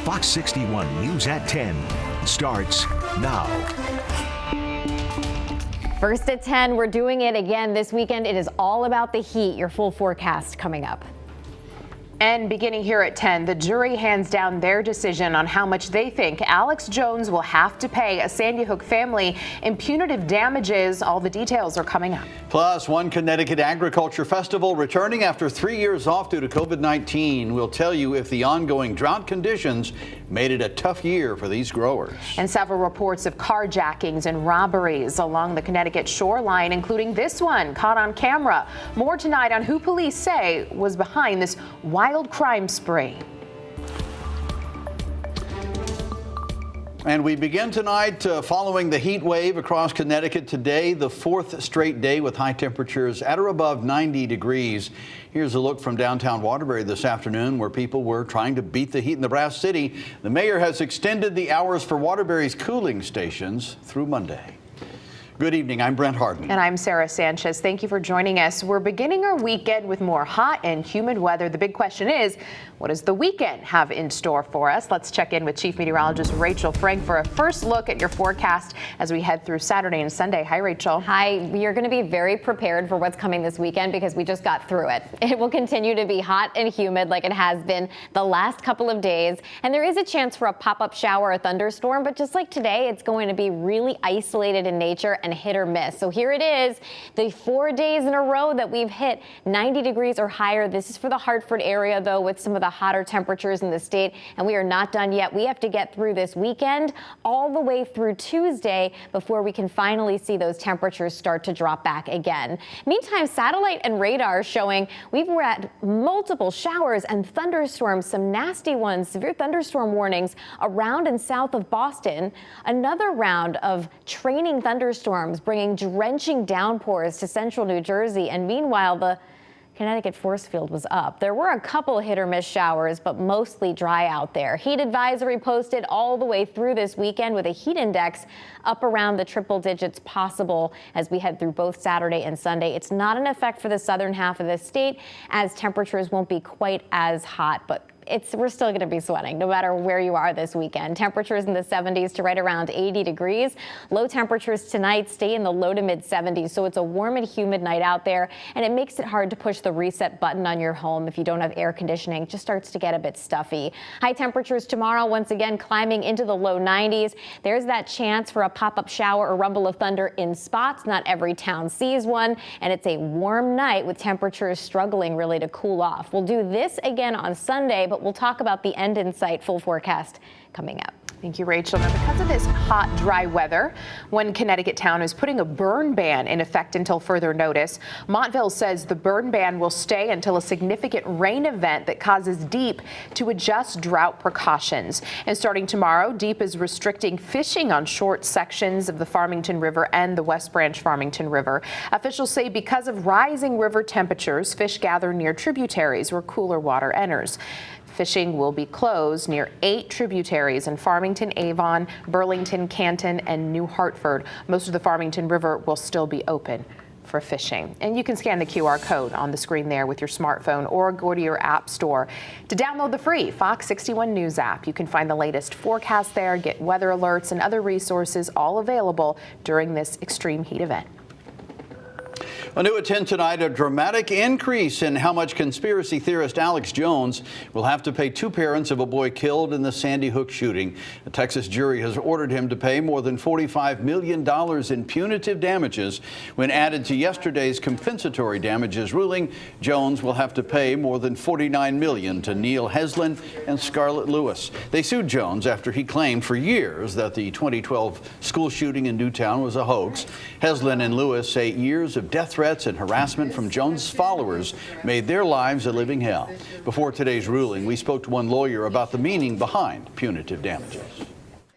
Fox 61 News at 10 starts now. First at 10, we're doing it again this weekend. It is all about the heat. Your full forecast coming up. And beginning here at 10, the jury hands down their decision on how much they think Alex Jones will have to pay a Sandy Hook family in punitive damages. All the details are coming up. Plus, one Connecticut agriculture festival returning after 3 years off due to COVID-19. We'll tell you if the ongoing drought conditions made it a tough year for these growers. And several reports of carjackings and robberies along the Connecticut shoreline, including this one caught on camera. More tonight on who police say was behind this wild crime spree. And we begin tonight following the heat wave across Connecticut today, the fourth straight day with high temperatures at or above 90 degrees. Here's a look from downtown Waterbury this afternoon, where people were trying to beat the heat in the Brass City. The mayor has extended the hours for Waterbury's cooling stations through Monday. Good evening. I'm Brent Harden. And I'm Sarah Sanchez. Thank you for joining us. We're beginning our weekend with more hot and humid weather. The big question is, what does the weekend have in store for us? Let's check in with Chief Meteorologist Rachel Frank for a first look at your forecast as we head through Saturday and Sunday. Hi, Rachel. Hi. We are going to be very prepared for what's coming this weekend because we just got through it. It will continue to be hot and humid like it has been the last couple of days. And there is a chance for a pop-up shower or thunderstorm. But just like today, it's going to be really isolated in nature and hit or miss. So here it is, the 4 days in a row that we've hit 90 degrees or higher. This is for the Hartford area, though, with some of the hotter temperatures in the state. And we are not done yet. We have to get through this weekend all the way through Tuesday before we can finally see those temperatures start to drop back again. Meantime, satellite and radar showing we've had multiple showers and thunderstorms, some nasty ones, severe thunderstorm warnings around and south of Boston. Another round of training thunderstorms bringing drenching downpours to central New Jersey. And meanwhile, the Connecticut force field was up. There were a couple hit or miss showers, but mostly dry out there. Heat advisory posted all the way through this weekend with a heat index up around the triple digits possible as we head through both Saturday and Sunday. It's not an effect for the southern half of the state as temperatures won't be quite as hot, but we're still going to be sweating no matter where you are this weekend. Temperatures in the 70s to right around 80 degrees. Low temperatures tonight stay in the low to mid 70s. So it's a warm and humid night out there, and it makes it hard to push the reset button on your home if you don't have air conditioning. It just starts to get a bit stuffy. High temperatures tomorrow, once again climbing into the low 90s. There's that chance for a pop-up shower or rumble of thunder in spots. Not every town sees one, and it's a warm night with temperatures struggling really to cool off. We'll do this again on Sunday, but we'll talk about the end in sight full forecast coming up. Thank you, Rachel. Now, because of this hot, dry weather, one Connecticut town is putting a burn ban in effect until further notice. Montville says the burn ban will stay until a significant rain event that causes DEEP to adjust drought precautions. And starting tomorrow, DEEP is restricting fishing on short sections of the Farmington River and the West Branch Farmington River. Officials say because of rising river temperatures, fish gather near tributaries where cooler water enters. Fishing will be closed near 8 tributaries in Farmington, Avon, Burlington, Canton, and New Hartford. Most of the Farmington River will still be open for fishing. And you can scan the QR code on the screen there with your smartphone or go to your app store to download the free Fox 61 News app. You can find the latest forecast there, get weather alerts and other resources, all available during this extreme heat event. A new at 10 tonight, a dramatic increase in how much conspiracy theorist Alex Jones will have to pay two parents of a boy killed in the Sandy Hook shooting. A Texas jury has ordered him to pay more than $45 million in punitive damages. When added to yesterday's compensatory damages ruling, Jones will have to pay more than $49 million to Neil Heslin and Scarlett Lewis. They sued Jones after he claimed for years that the 2012 school shooting in Newtown was a hoax. Heslin and Lewis say years of death threats and harassment from Jones' followers made their lives a living hell. Before today's ruling, we spoke to one lawyer about the meaning behind punitive damages.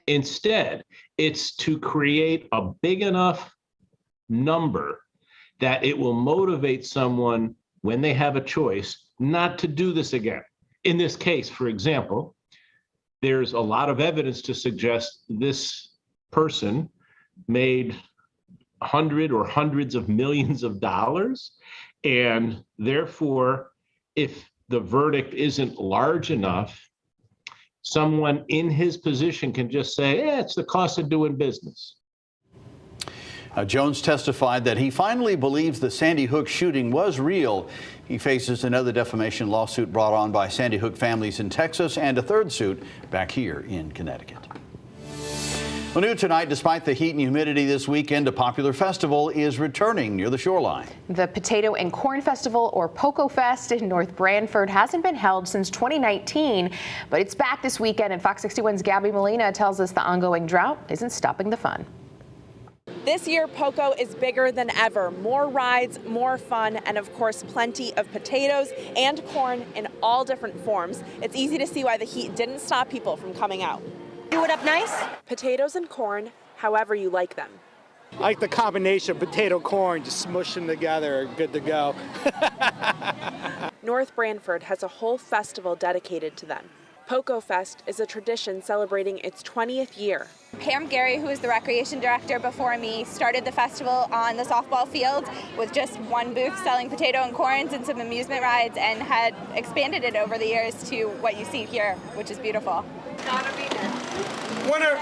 Instead, it's to create a big enough number that it will motivate someone when they have a choice not to do this again. In this case, for example, there's a lot of evidence to suggest this person made hundreds of millions of dollars. And therefore, if the verdict isn't large enough, someone in his position can just say, it's the cost of doing business. Jones testified that he finally believes the Sandy Hook shooting was real. He faces another defamation lawsuit brought on by Sandy Hook families in Texas and a third suit back here in Connecticut. Well, new tonight, despite the heat and humidity this weekend, a popular festival is returning near the shoreline. The Potato and Corn Festival, or POCO Fest, in North Branford hasn't been held since 2019, but it's back this weekend, and Fox 61's Gabby Molina tells us the ongoing drought isn't stopping the fun. This year, POCO is bigger than ever. More rides, more fun, and of course, plenty of potatoes and corn in all different forms. It's easy to see why the heat didn't stop people from coming out. Do it up nice? Potatoes and corn, however you like them. I like the combination of potato corn, just smush them together, good to go. North Branford has a whole festival dedicated to them. POCO Fest is a tradition celebrating its 20th year. Pam Gary, who was the recreation director before me, started the festival on the softball field with just one booth selling potato and corns and some amusement rides, and had expanded it over the years to what you see here, which is beautiful. Winner!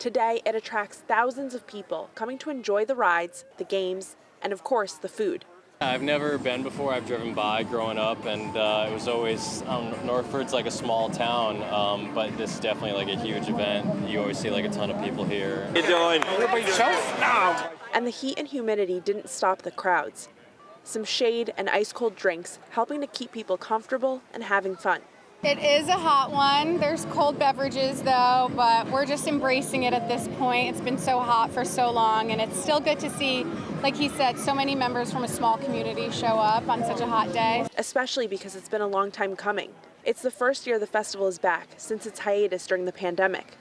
Today, it attracts thousands of people coming to enjoy the rides, the games, and of course, the food. I've never been before. I've driven by growing up, and it was always, Northford's like a small town, but this is definitely like a huge event. You always see like a ton of people here. How you doing? Everybody's now. And the heat and humidity didn't stop the crowds. Some shade and ice-cold drinks helping to keep people comfortable and having fun. It is a hot one. There's cold beverages though, but we're just embracing it at this point. It's been so hot for so long, and it's still good to see, like he said, so many members from a small community show up on such a hot day. Especially because it's been a long time coming. It's the first year the festival is back since its hiatus during the pandemic.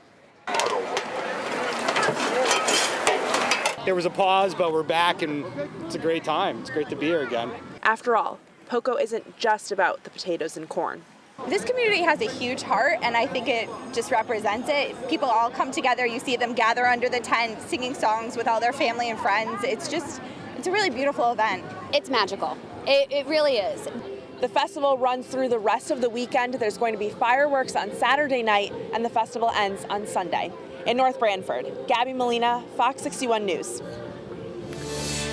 There was a pause, but we're back, and it's a great time. It's great to be here again. After all, POCO isn't just about the potatoes and corn. This community has a huge heart, and I think it just represents it. People all come together. You see them gather under the tent, singing songs with all their family and friends. It's a really beautiful event. It's magical. It really is. The festival runs through the rest of the weekend. There's going to be fireworks on Saturday night, and the festival ends on Sunday. In North Branford, Gabby Molina, Fox 61 News.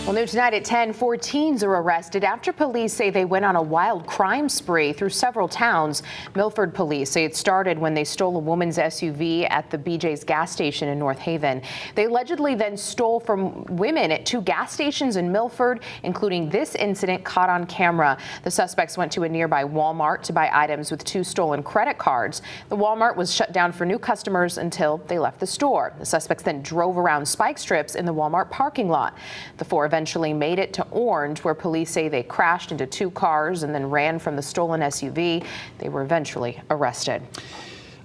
Well, new tonight at 10, 4 teens are arrested after police say they went on a wild crime spree through several towns. Milford police say it started when they stole a woman's SUV at the BJ's gas station in North Haven. They allegedly then stole from women at 2 gas stations in Milford, including this incident caught on camera. The suspects went to a nearby Walmart to buy items with 2 stolen credit cards. The Walmart was shut down for new customers until they left the store. The suspects then drove around spike strips in the Walmart parking lot. The 4 eventually made it to Orange, where police say they crashed into 2 cars and then ran from the stolen SUV. They were eventually arrested.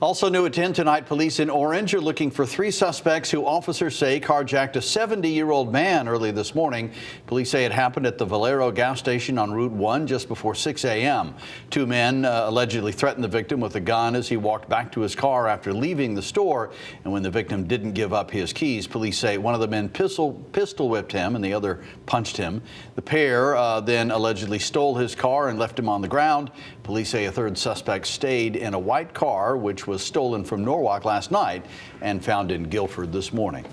Also new at 10 tonight, police in Orange are looking for 3 suspects who officers say carjacked a 70-year-old man early this morning. Police say it happened at the Valero gas station on Route 1 just before 6 a.m. 2 men allegedly threatened the victim with a gun as he walked back to his car after leaving the store. And when the victim didn't give up his keys, police say one of the men pistol whipped him and the other punched him. The pair then allegedly stole his car and left him on the ground. Police say a 3rd suspect stayed in a white car, which was stolen from Norwalk last night and found in Guilford this morning.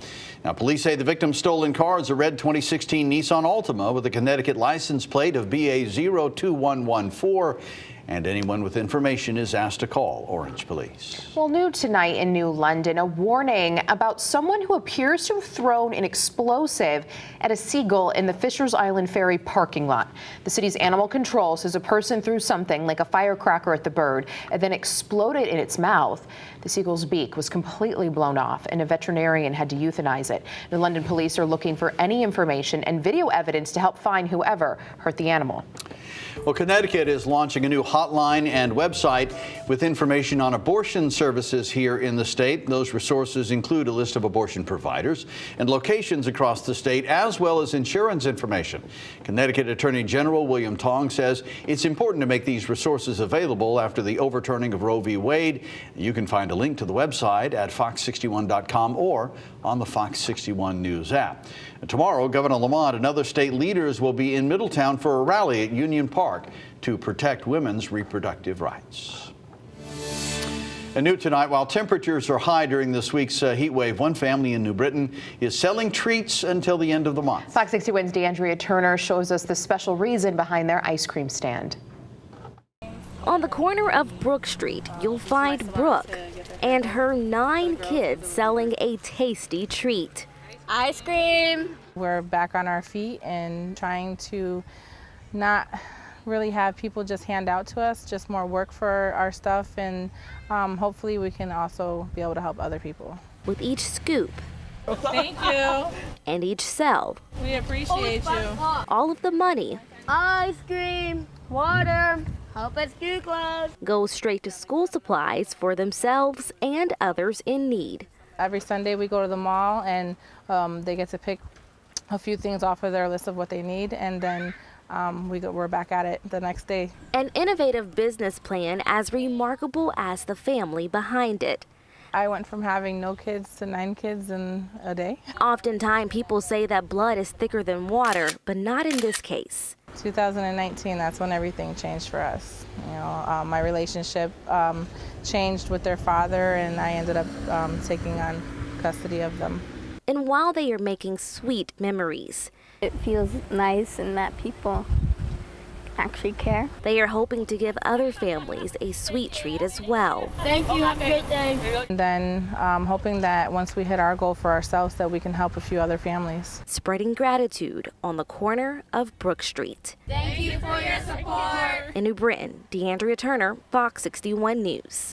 Now, police say the victim's stolen car is a red 2016 Nissan Altima with a Connecticut license plate of BA 02114. And anyone with information is asked to call Orange Police. Well, new tonight in New London, a warning about someone who appears to have thrown an explosive at a seagull in the Fisher's Island Ferry parking lot. The city's animal control says a person threw something like a firecracker at the bird and then exploded in its mouth. The seagull's beak was completely blown off, and a veterinarian had to euthanize it. New London police are looking for any information and video evidence to help find whoever hurt the animal. Well, Connecticut is launching a new hotline and website with information on abortion services here in the state. Those resources include a list of abortion providers and locations across the state, as well as insurance information. Connecticut Attorney General William Tong says it's important to make these resources available after the overturning of Roe v. Wade. You can find a link to the website at fox61.com or on the Fox 61 News app. Tomorrow, Governor Lamont and other state leaders will be in Middletown for a rally at Union Park to protect women's reproductive rights. And new tonight, while temperatures are high during this week's heat wave, one family in New Britain is selling treats until the end of the month. Fox 61's DeAndrea Turner shows us the special reason behind their ice cream stand. On the corner of Brook Street, you'll find Brooke and her 9 kids selling a tasty treat. Ice cream. We're back on our feet and trying to not really have people just hand out to us, just more work for our stuff, and hopefully we can also be able to help other people. With each scoop, Thank you. and each sell, We appreciate you. all of the money Ice cream, water, help us do clothes. goes straight to school supplies for themselves and others in need. Every Sunday we go to the mall and they get to pick a few things off of their list of what they need, and then we're back at it the next day. An innovative business plan as remarkable as the family behind it. I went from having no kids to 9 kids in a day. Oftentimes people say that blood is thicker than water, but not in this case. 2019, that's when everything changed for us. You know, my relationship changed with their father, and I ended up taking on custody of them. And while they are making sweet memories, It feels nice and that people actually care. they are hoping to give other families a sweet treat as well. Thank you. Have a great day. And then hoping that once we hit our goal for ourselves, that we can help a few other families. Spreading gratitude on the corner of Brook Street. Thank you for your support. In New Britain, DeAndrea Turner, Fox 61 News.